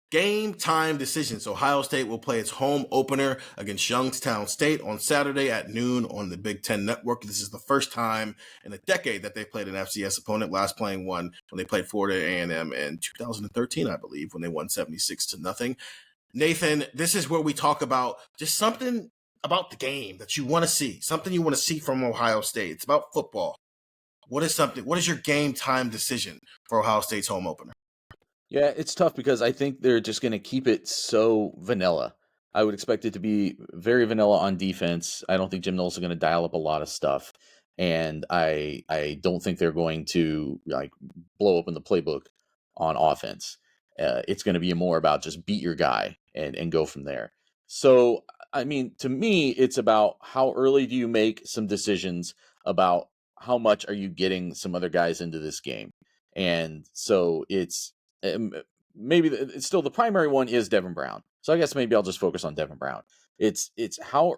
Game time decisions. Ohio State will play its home opener against Youngstown State on Saturday at noon on the Big Ten Network. This is the first time in a decade that they've played an FCS opponent. Last playing one when they played Florida A&M in 2013, I believe, when they won 76-0. Nathan, this is where we talk about just something about the game that you want to see, something you want to see from Ohio State. It's about football. What is your game time decision for Ohio State's home opener? Yeah, it's tough because I think they're just going to keep it so vanilla. I would expect it to be very vanilla on defense. I don't think Jim Knowles is going to dial up a lot of stuff, and I don't think they're going to like blow open the playbook on offense. It's going to be more about just beat your guy and go from there. So, I mean, to me, it's about how early do you make some decisions about how much are you getting some other guys into this game, and so it's maybe it's still the primary one is Devin Brown. So I guess maybe I'll just focus on Devin Brown. It's how,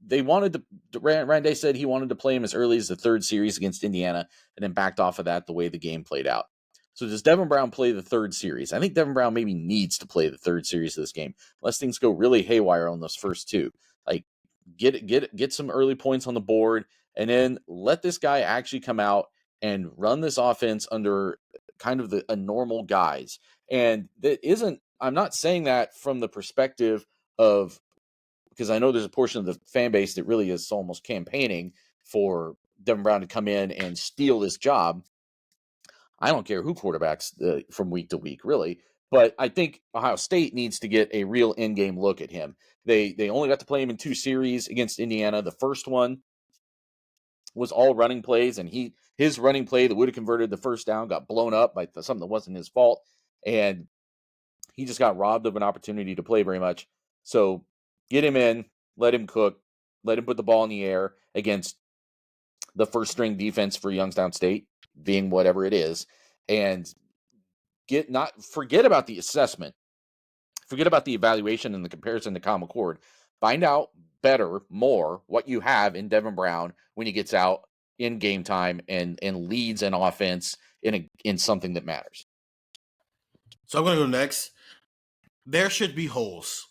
they wanted to, Randy said he wanted to play him as early as the third series against Indiana and then backed off of that the way the game played out. So does Devin Brown play the third series? I think Devin Brown maybe needs to play the third series of this game unless things go really haywire on those first two. Like get some early points on the board and then let this guy actually come out and run this offense under kind of a normal guys. And I'm not saying that from the perspective of, because I know there's a portion of the fan base that really is almost campaigning for Devin Brown to come in and steal this job. I don't care who quarterbacks from week to week, really. But I think Ohio State needs to get a real in-game look at him. They only got to play him in 2 series against Indiana. The first one was all running plays, and his running play that would have converted the first down got blown up by something that wasn't his fault, and he just got robbed of an opportunity to play very much. So get him in, let him cook, let him put the ball in the air against the first string defense for Youngstown State, being whatever it is, and forget about the assessment, forget about the evaluation and the comparison to Common Core. Find out more what you have in Devin Brown when he gets out in game time and leads an offense in something that matters. So I'm going to go next. There should be holes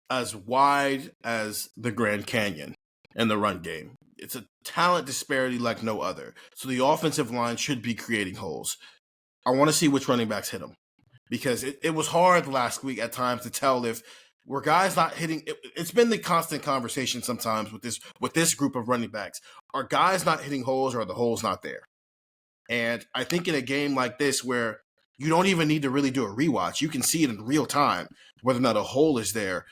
as wide as the Grand Canyon in the run game. It's a talent disparity like no other. So the offensive line should be creating holes. I want to see which running backs hit them because it was hard last week at times to tell if were guys not hitting. It's been the constant conversation sometimes with this group of running backs. Are guys not hitting holes or are the holes not there? And I think in a game like this where you don't even need to really do a rewatch, you can see it in real time whether or not a hole is there.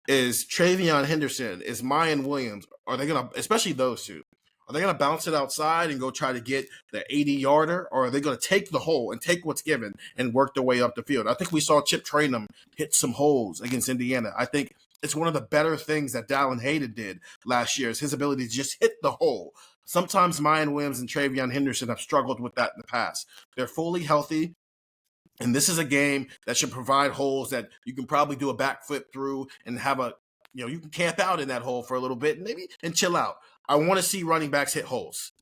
Is Travion Henderson, is Mayan Williams, are they going to, especially those two, are they going to bounce it outside and go try to get the 80-yarder, or are they going to take the hole and take what's given and work their way up the field? I think we saw Chip Trayanum hit some holes against Indiana. I think it's one of the better things that Dallin Hayden did last year is his ability to just hit the hole. Sometimes Mayan Williams and Travion Henderson have struggled with that in the past. They're fully healthy. And this is a game that should provide holes that you can probably do a backflip through and have you can camp out in that hole for a little bit and chill out. I want to see running backs hit holes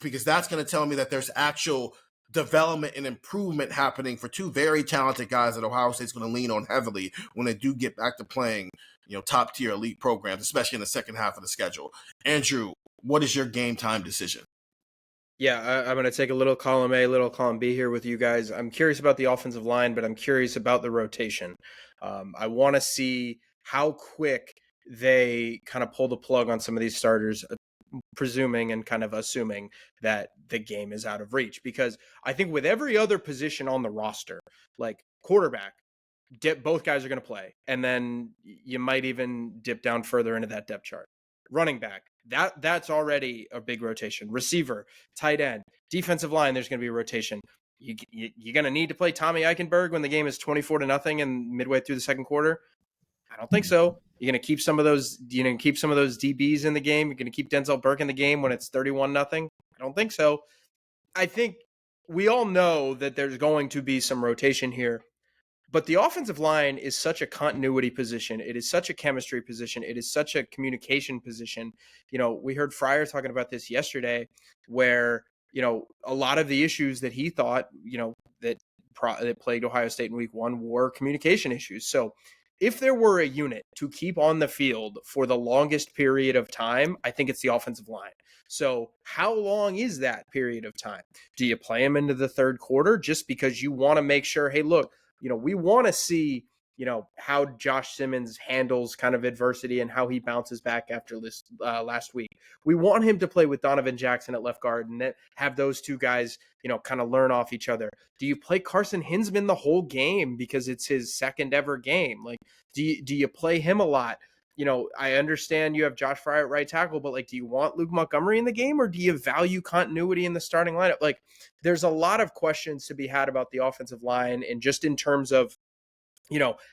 because that's going to tell me that there's actual development and improvement happening for two very talented guys that Ohio State's going to lean on heavily when they do get back to playing, top tier elite programs, especially in the second half of the schedule. Andrew, what is your game time decision? Yeah, I'm going to take a little column A, little column B here with you guys. I'm curious about the offensive line, but I'm curious about the rotation. I want to see how quick they kind of pull the plug on some of these starters, presuming and kind of assuming that the game is out of reach. Because I think with every other position on the roster, like quarterback, both guys are going to play. And then you might even dip down further into that depth chart. Running back, that's already a big rotation. Receiver, tight end, defensive line, there's going to be a rotation. You're going to need to play Tommy Eichenberg when the game is 24-0 and midway through the second quarter. I don't think so. You're going to keep some of those. Keep some of those DBs in the game. You're going to keep Denzel Burke in the game when it's 31-0. I don't think so. I think we all know that there's going to be some rotation here. But the offensive line is such a continuity position. It is such a chemistry position. It is such a communication position. We heard Fryer talking about this yesterday where, a lot of the issues that he thought, that that plagued Ohio State in week 1 were communication issues. So if there were a unit to keep on the field for the longest period of time, I think it's the offensive line. So how long is that period of time? Do you play them into the third quarter just because you want to make sure, hey, look, we want to see, how Josh Simmons handles kind of adversity and how he bounces back after this last week. We want him to play with Donovan Jackson at left guard and have those two guys, kind of learn off each other. Do you play Carson Hinsman the whole game because it's his second ever game? Like, do you play him a lot? I understand you have Josh Fry at right tackle, but like, do you want Luke Montgomery in the game, or do you value continuity in the starting lineup? Like, there's a lot of questions to be had about the offensive line, and just in terms of,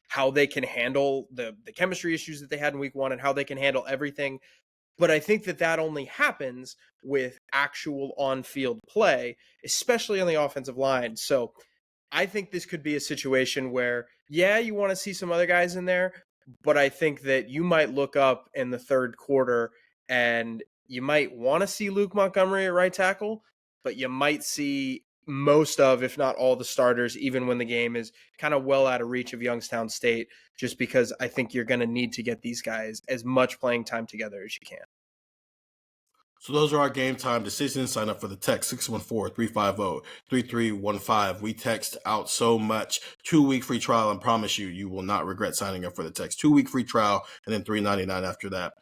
how they can handle the chemistry issues that they had in week 1 and how they can handle everything. But I think that only happens with actual on-field play, especially on the offensive line. So I think this could be a situation where, yeah, you want to see some other guys in there, but I think that you might look up in the third quarter and you might want to see Luke Montgomery at right tackle, but you might see most of, if not all, the starters, even when the game is kind of well out of reach of Youngstown State, just because I think you're going to need to get these guys as much playing time together as you can. So those are our game time decisions. Sign up for the text 614-350-3315. We text out so much. 2-week free trial, and promise you will not regret signing up for the text. 2-week free trial, and then $3.99 after that.